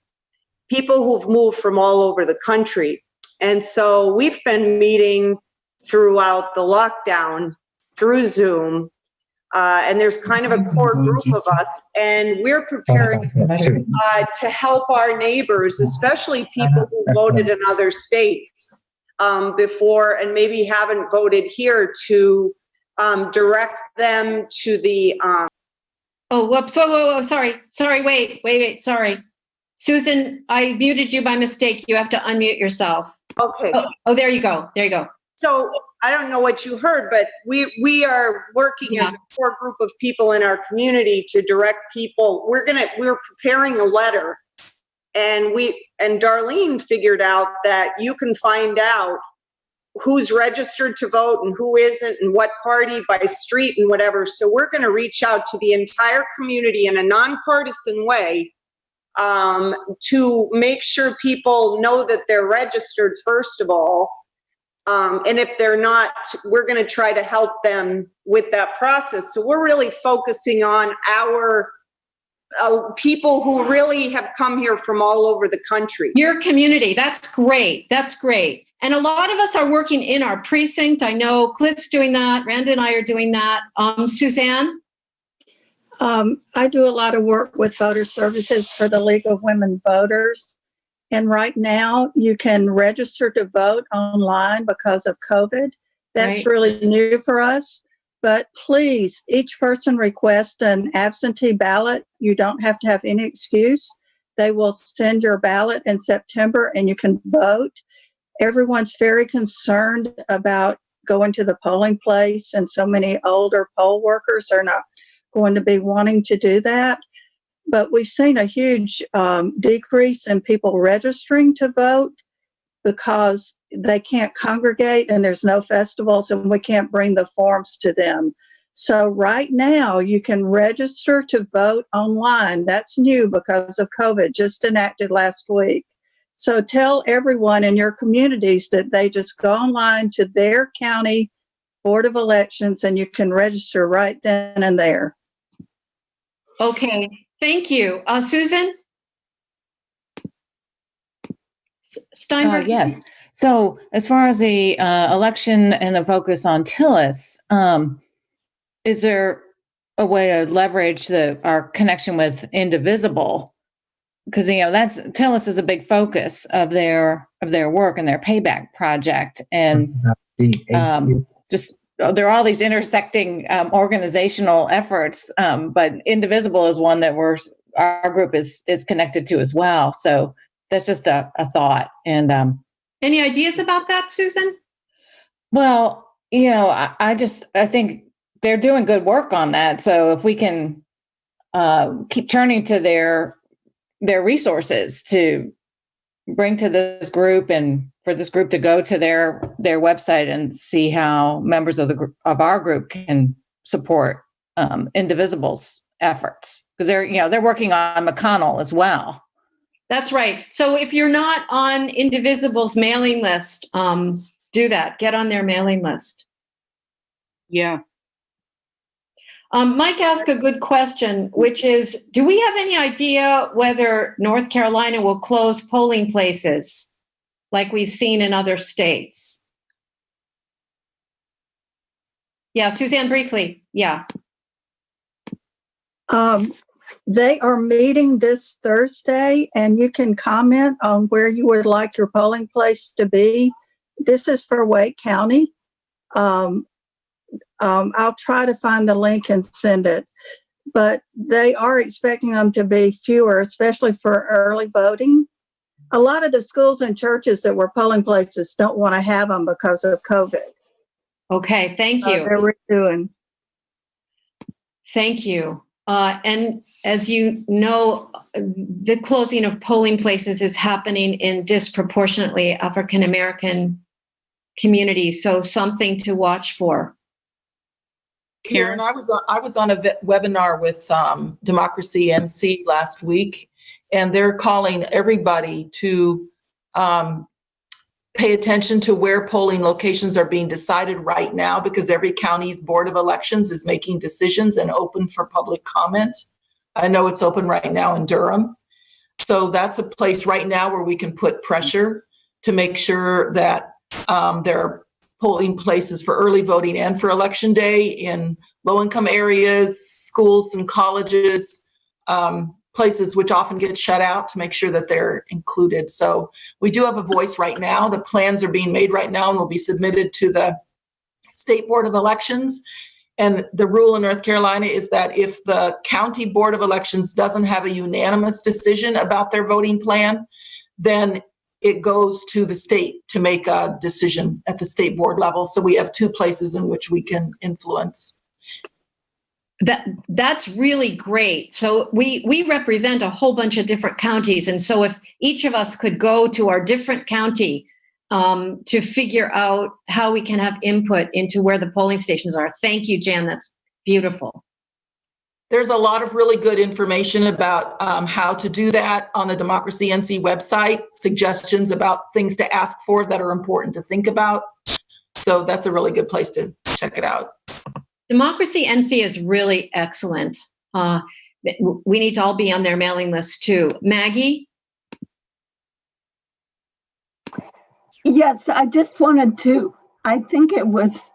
people who've moved from all over the country. And so we've been meeting throughout the lockdown through Zoom. And there's kind of a core group of us, and we're preparing to help our neighbors, especially people who voted in other states before and maybe haven't voted here, to direct them to the. Oh, whoops! Whoa! Sorry. Wait! Sorry, Susan, I muted you by mistake. You have to unmute yourself. Okay. Oh, there you go. So I don't know what you heard, but we are working as a core group of people in our community to direct people. We're preparing a letter, and Darlene figured out that you can find out who's registered to vote and who isn't, and what party by street and whatever. So we're going to reach out to the entire community in a nonpartisan way to make sure people know that they're registered, first of all. And if they're not, we're going to try to help them with that process. So we're really focusing on our people who really have come here from all over the country. Your community. That's great. And a lot of us are working in our precinct. I know Cliff's doing that. Randa and I are doing that. Suzanne? I do a lot of work with voter services for the League of Women Voters. And right now, you can register to vote online because of COVID. That's really new for us. But please, each person request an absentee ballot. You don't have to have any excuse. They will send your ballot in September and you can vote. Everyone's very concerned about going to the polling place, and so many older poll workers are not going to be wanting to do that. But we've seen a huge decrease in people registering to vote because they can't congregate and there's no festivals and we can't bring the forms to them. So right now you can register to vote online. That's new because of COVID, just enacted last week. So tell everyone in your communities that they just go online to their county Board of Elections and you can register right then and there. Okay. Thank you. Susan? Steinberg? Yes. So as far as the election and the focus on Tillis, is there a way to leverage our connection with Indivisible? Because, that's Tillis is a big focus of their work and their payback project. And there are all these intersecting organizational efforts, but Indivisible is one that our group is connected to as well. So that's just a thought. And any ideas about that, Susan? Well, I think they're doing good work on that. So if we can keep turning to their resources to bring to this group, and for this group to go to their website and see how members of our group can support Indivisible's efforts, because they're working on McConnell as well. That's right. So if you're not on Indivisible's mailing list, do that. Get on their mailing list. Yeah. Mike asked a good question, which is, do we have any idea whether North Carolina will close polling places like we've seen in other states? Yeah, Suzanne, briefly. Yeah. They are meeting this Thursday, and you can comment on where you would like your polling place to be. This is for Wake County. I'll try to find the link and send it. But they are expecting them to be fewer, especially for early voting. A lot of the schools and churches that were polling places don't want to have them because of COVID. Okay, thank you. They're redoing. Thank you. And as you know, the closing of polling places is happening in disproportionately African American communities, so something to watch for. Karen, I was on a webinar with Democracy NC last week, and they're calling everybody to pay attention to where polling locations are being decided right now, because every county's Board of Elections is making decisions and open for public comment. I know it's open right now in Durham. So that's a place right now where we can put pressure to make sure that there are polling places for early voting and for election day in low-income areas, schools and colleges, places which often get shut out, to make sure that they're included. So we do have a voice right now. The plans are being made right now and will be submitted to the State Board of Elections. And the rule in North Carolina is that if the County Board of Elections doesn't have a unanimous decision about their voting plan, then it goes to the state to make a decision at the state board level. So we have two places in which we can influence. That's really great. So we represent a whole bunch of different counties. And so if each of us could go to our different county to figure out how we can have input into where the polling stations are. Thank you, Jan. That's beautiful. There's a lot of really good information about how to do that on the Democracy NC website, suggestions about things to ask for that are important to think about. So that's a really good place to check it out. Democracy NC is really excellent. We need to all be on their mailing list too. Maggie? Yes, I just wanted to, I think it was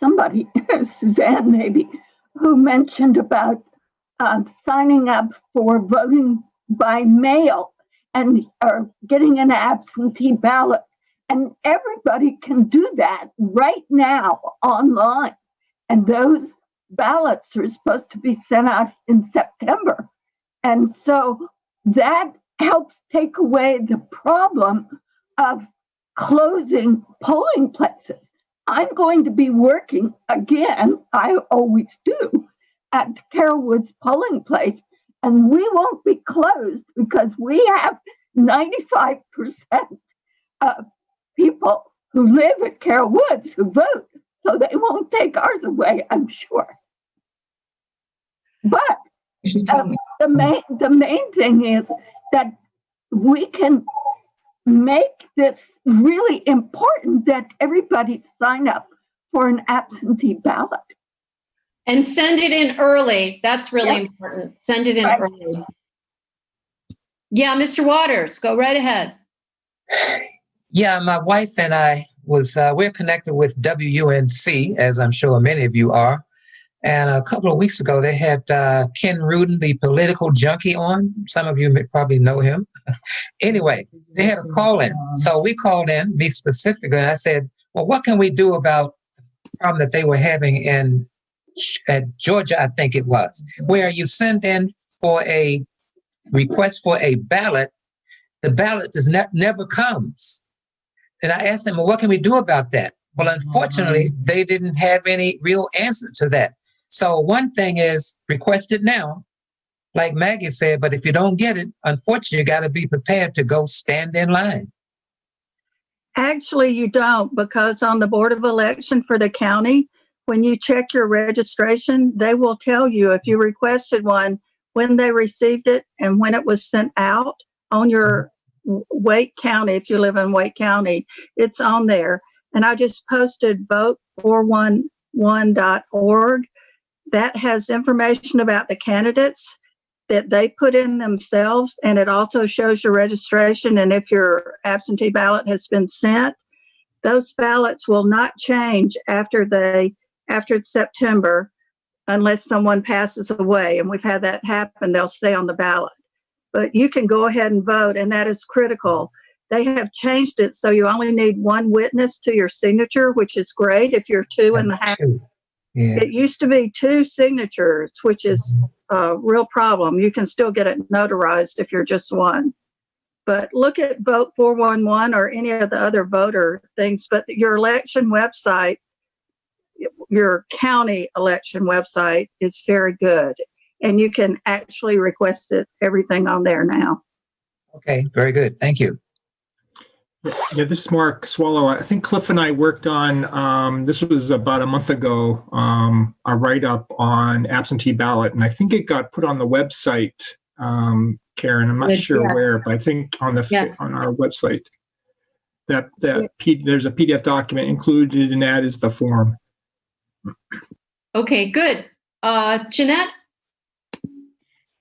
somebody, Suzanne maybe, who mentioned about signing up for voting by mail and or getting an absentee ballot. And everybody can do that right now online. And those ballots are supposed to be sent out in September. And so that helps take away the problem of closing polling places. I'm going to be working again, I always do, at Carol Woods polling place, and we won't be closed because we have 95% of people who live at Carol Woods who vote, so they won't take ours away, I'm sure. But the main thing is that we can make this really important that everybody sign up for an absentee ballot. And send it in early. That's really important. Send it in early. Yeah, Mr. Waters, go right ahead. Yeah, my wife and I we're connected with WUNC, as I'm sure many of you are. And a couple of weeks ago, they had Ken Rudin, the political junkie, on. Some of you may probably know him. Anyway, they had a call in. So we called in, me specifically, and I said, well, what can we do about the problem that they were having at Georgia, I think it was, where you send in for a request for a ballot, the ballot never comes. And I asked them, well, what can we do about that? Well, unfortunately, they didn't have any real answer to that. So one thing is request it now, like Maggie said, but if you don't get it, unfortunately, you got to be prepared to go stand in line. Actually, you don't, because on the Board of Election for the county, when you check your registration, they will tell you if you requested one, when they received it and when it was sent out on your Wake County. If you live in Wake County, it's on there. And I just posted vote411.org. That has information about the candidates that they put in themselves, and it also shows your registration and if your absentee ballot has been sent. Those ballots will not change after September unless someone passes away, and we've had that happen. They'll stay on the ballot. But you can go ahead and vote, and that is critical. They have changed it so you only need one witness to your signature, which is great if you're two in the house. Yeah. It used to be 2 signatures, which is a real problem. You can still get it notarized if you're just one. But look at Vote 411 or any of the other voter things. But your election website, your county election website, is very good. And you can actually request it, everything on there now. Okay, very good. Thank you. Yeah, this is Mark Swallow. I think Cliff and I worked on, this was about a month ago, a write-up on absentee ballot, and I think it got put on the website, Karen. I'm not sure where, but I think on on our website. There's a PDF document included in that is the form. Okay, good. Jeanette?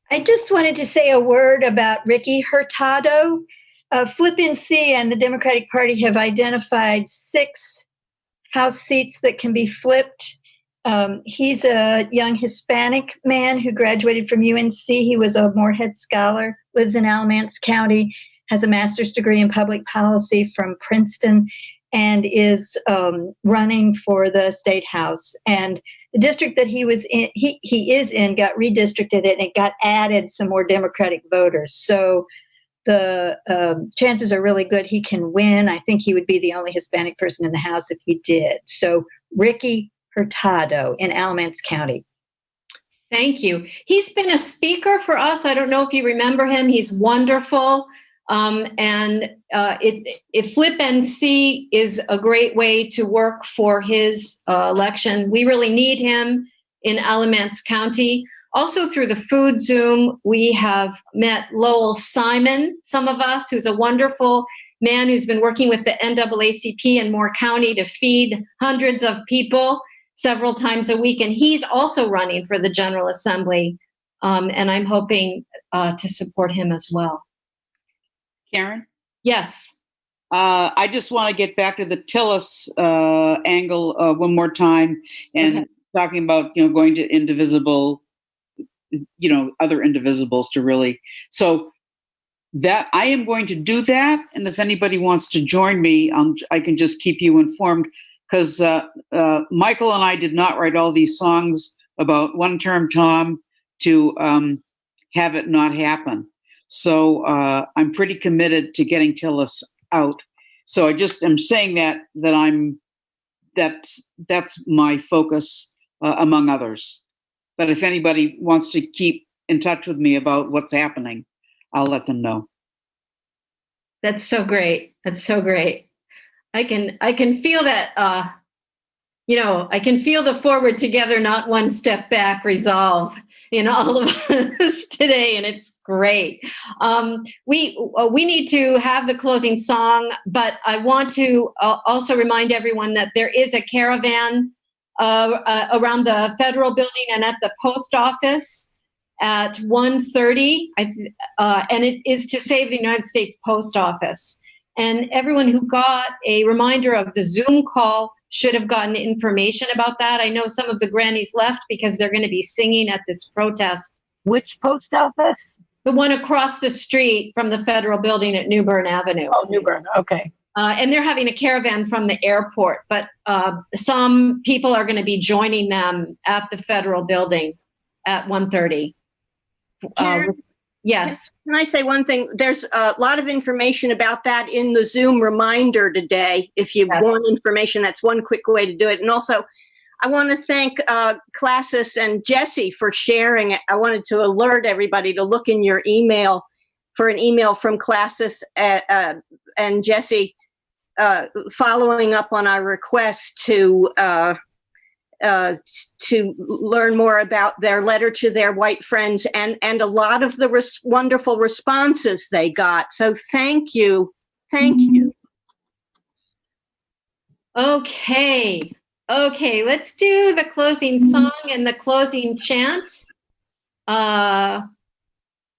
I just wanted to say a word about Ricky Hurtado. Flip NC and the Democratic Party have identified 6 House seats that can be flipped. He's a young Hispanic man who graduated from UNC. He was a Morehead Scholar, lives in Alamance County, has a master's degree in public policy from Princeton, and is running for the state house. And the district that he was in, he is in, got redistricted and it got added some more Democratic voters. So the chances are really good he can win. I think he would be the only Hispanic person in the House if he did. So Ricky Hurtado in Alamance County. Thank you. He's been a speaker for us. I don't know if you remember him. He's wonderful. Flip NC is a great way to work for his election. We really need him in Alamance County. Also through the food Zoom, we have met Lowell Simon, some of us, who's a wonderful man who's been working with the NAACP in Moore County to feed hundreds of people several times a week. And he's also running for the General Assembly. And I'm hoping to support him as well. Karen? Yes. I just want to get back to the Tillis angle one more time and talking about, going to indivisible, other indivisibles to really. So that I am going to do that. And if anybody wants to join me, I can just keep you informed because Michael and I did not write all these songs about one-term Tom to have it not happen. So I'm pretty committed to getting Tillis out. So I just am saying that's my focus among others. But if anybody wants to keep in touch with me about what's happening, I'll let them know. That's so great. That's so great. I can feel that, I can feel the forward together, not one step back resolve in all of us today, and it's great. We need to have the closing song, but I want to also remind everyone that there is a caravan around the federal building and at the post office at 1:30, and it is to save the United States Post Office. And everyone who got a reminder of the Zoom call should have gotten information about that. I know some of the grannies left because they're going to be singing at this protest. Which post office? The one across the street from the federal building at New Bern Avenue. Oh, New Bern. Okay. And they're having a caravan from the airport, but some people are going to be joining them at the federal building at 1:30. Yes. Can I say one thing? There's a lot of information about that in the Zoom reminder today. If you want information, that's one quick way to do it. And also, I want to thank Classis and Jesse for sharing it. I wanted to alert everybody to look in your email for an email from Classis and Jesse following up on our request to learn more about their letter to their white friends and a lot of the wonderful responses they got. So thank you. Thank you. Okay, let's do the closing song and the closing chant.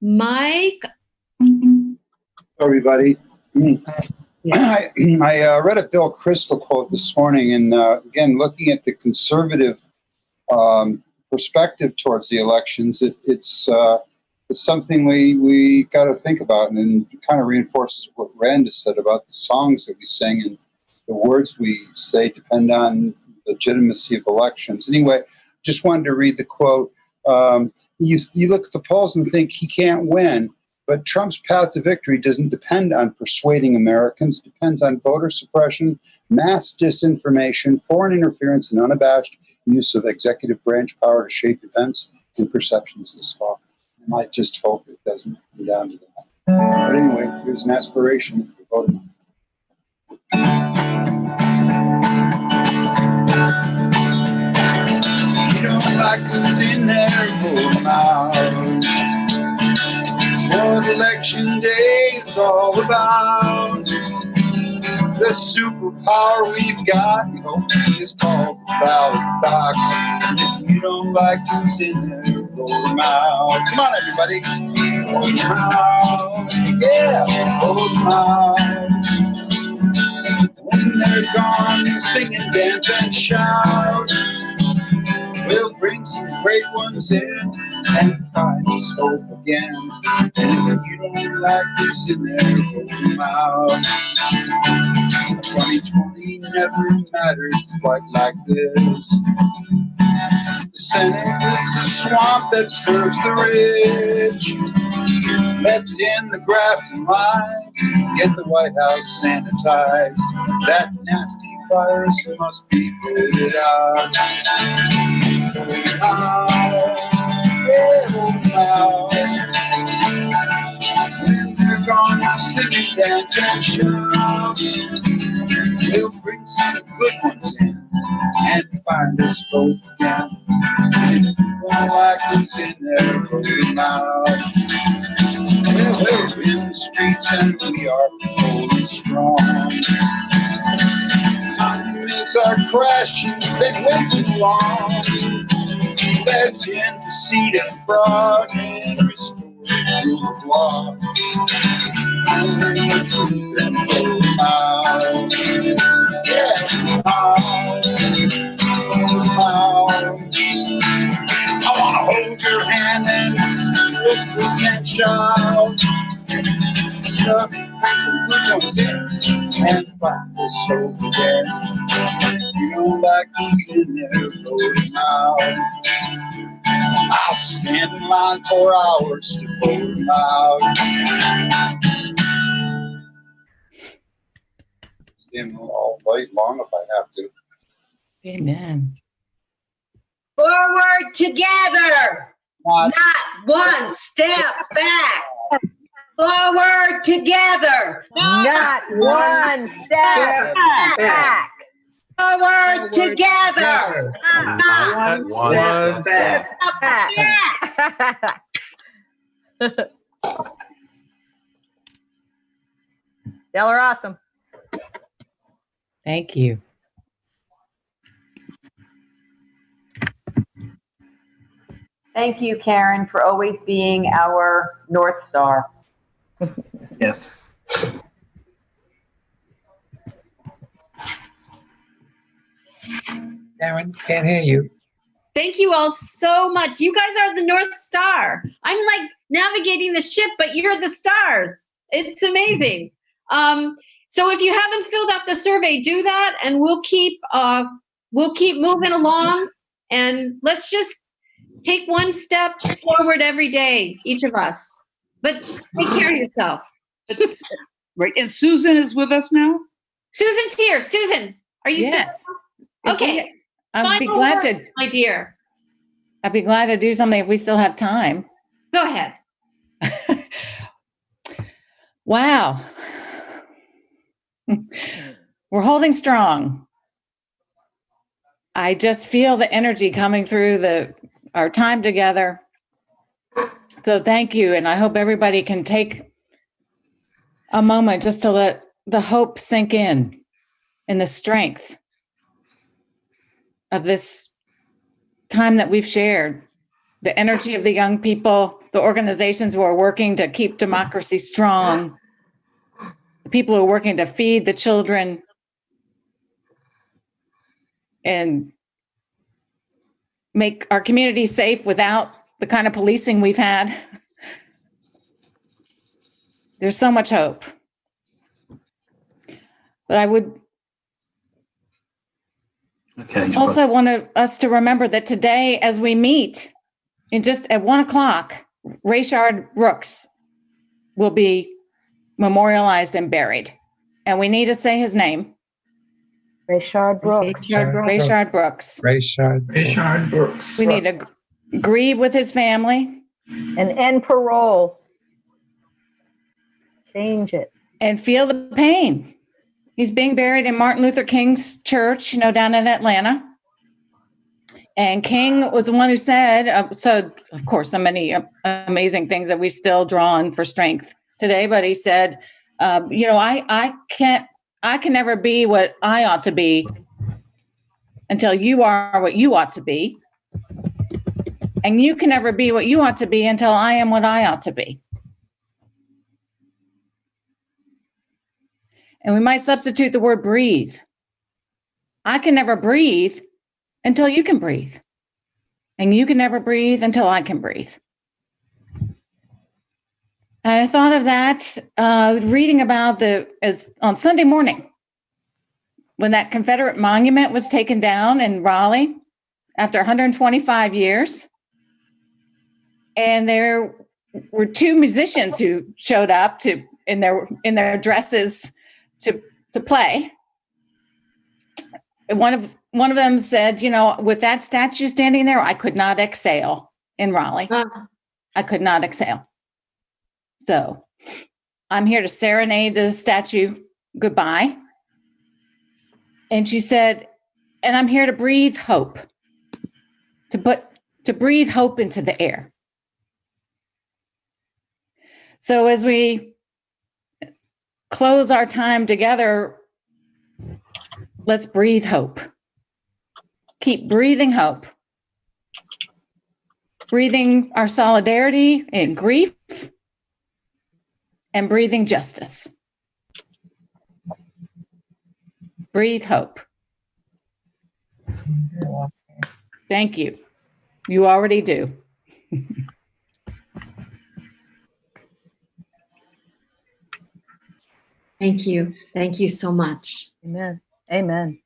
Mike? Everybody. I read a Bill Kristol quote this morning, and again, looking at the conservative perspective towards the elections, it's it's something we got to think about, and it kind of reinforces what Randa said about the songs that we sing, and the words we say depend on legitimacy of elections. Anyway, just wanted to read the quote. You look at the polls and think he can't win, but Trump's path to victory doesn't depend on persuading Americans. It depends on voter suppression, mass disinformation, foreign interference, and unabashed use of executive branch power to shape events and perceptions this fall. I might just hope it doesn't come down to that. But anyway, here's an aspiration for voting. You don't like who's in there, vote 'em out. What election day is all about. The superpower we've got, you know, is called the ballot box. And if you don't like who's in there, vote 'em out. Come on, everybody. Vote 'em out. Yeah, vote 'em out. When they're gone, sing and dance and shout. We'll bring some great ones in and find us hope again. And if you don't like who's in there, vote 'em out. 2020 never mattered quite like this. The Senate is a swamp that serves the rich. Let's end the grafting line, get the White House sanitized. That nasty virus must be rooted out. When they're gone, sing and dance and shout. We'll bring some good ones in and find us hope again. And if you don't like who's in there, vote 'em out. Well, we're in the streets and we are holding strong. Monuments are crashing, been way too long. Let's end deceit and fraud and restore the rule of law. We'll bring the truth and vote 'em out. Yeah, out. I wanna hold your hand and twist and shout. Stuff, bring some good ones in and find us hope again. You don't like who's in there, vote 'em out. I'll stand in line for hours to vote 'em out. Stand all night long if I have to. Amen. Forward together, not one step back. Forward together, Not one step back. Forward together, Not one step back. Y'all are awesome. Thank you. Thank you, Karen, for always being our North Star. Yes. Karen, can't hear you. Thank you all so much. You guys are the North Star. I'm like navigating the ship, but you're the stars. It's amazing. So if you haven't filled out the survey, do that, and we'll keep moving along. And let's just take one step forward every day, each of us. But take care of yourself. Right. And Susan is with us now? Susan's here. Susan, are you Yes. still? Okay. I'd be Final glad word, to, my dear. I'd be glad to do something if we still have time. Go ahead. Wow. We're holding strong. I just feel the energy coming through our time together. So thank you. And I hope everybody can take a moment just to let the hope sink in and the strength of this time that we've shared. The energy of the young people, the organizations who are working to keep democracy strong, the people who are working to feed the children and make our communities safe without the kind of policing we've had. There's so much hope. But I would also want us to remember that today, as we meet in just at 1:00, Rayshard Brooks will be memorialized and buried. And we need to say his name. Rayshard Brooks. Rayshard Brooks. Rayshard We need to grieve with his family. And end parole. Change it. And feel the pain. He's being buried in Martin Luther King's church, down in Atlanta. And King was the one who said, so of course, so many amazing things that we still draw on for strength today, but he said, I can never be what I ought to be until you are what you ought to be. And you can never be what you ought to be until I am what I ought to be. And we might substitute the word breathe. I can never breathe until you can breathe. And you can never breathe until I can breathe. And I thought of that reading about on Sunday morning, when that Confederate monument was taken down in Raleigh after 125 years. And there were two musicians who showed up in their dresses to play. One of them said, with that statue standing there, I could not exhale in Raleigh. I could not exhale. So I'm here to serenade the statue goodbye. And she said, and I'm here to breathe hope, to breathe hope into the air. So as we close our time together, let's breathe hope. Keep breathing hope. Breathing our solidarity in grief and breathing justice. Breathe hope. Thank you. You already do. Thank you. Thank you so much. Amen. Amen.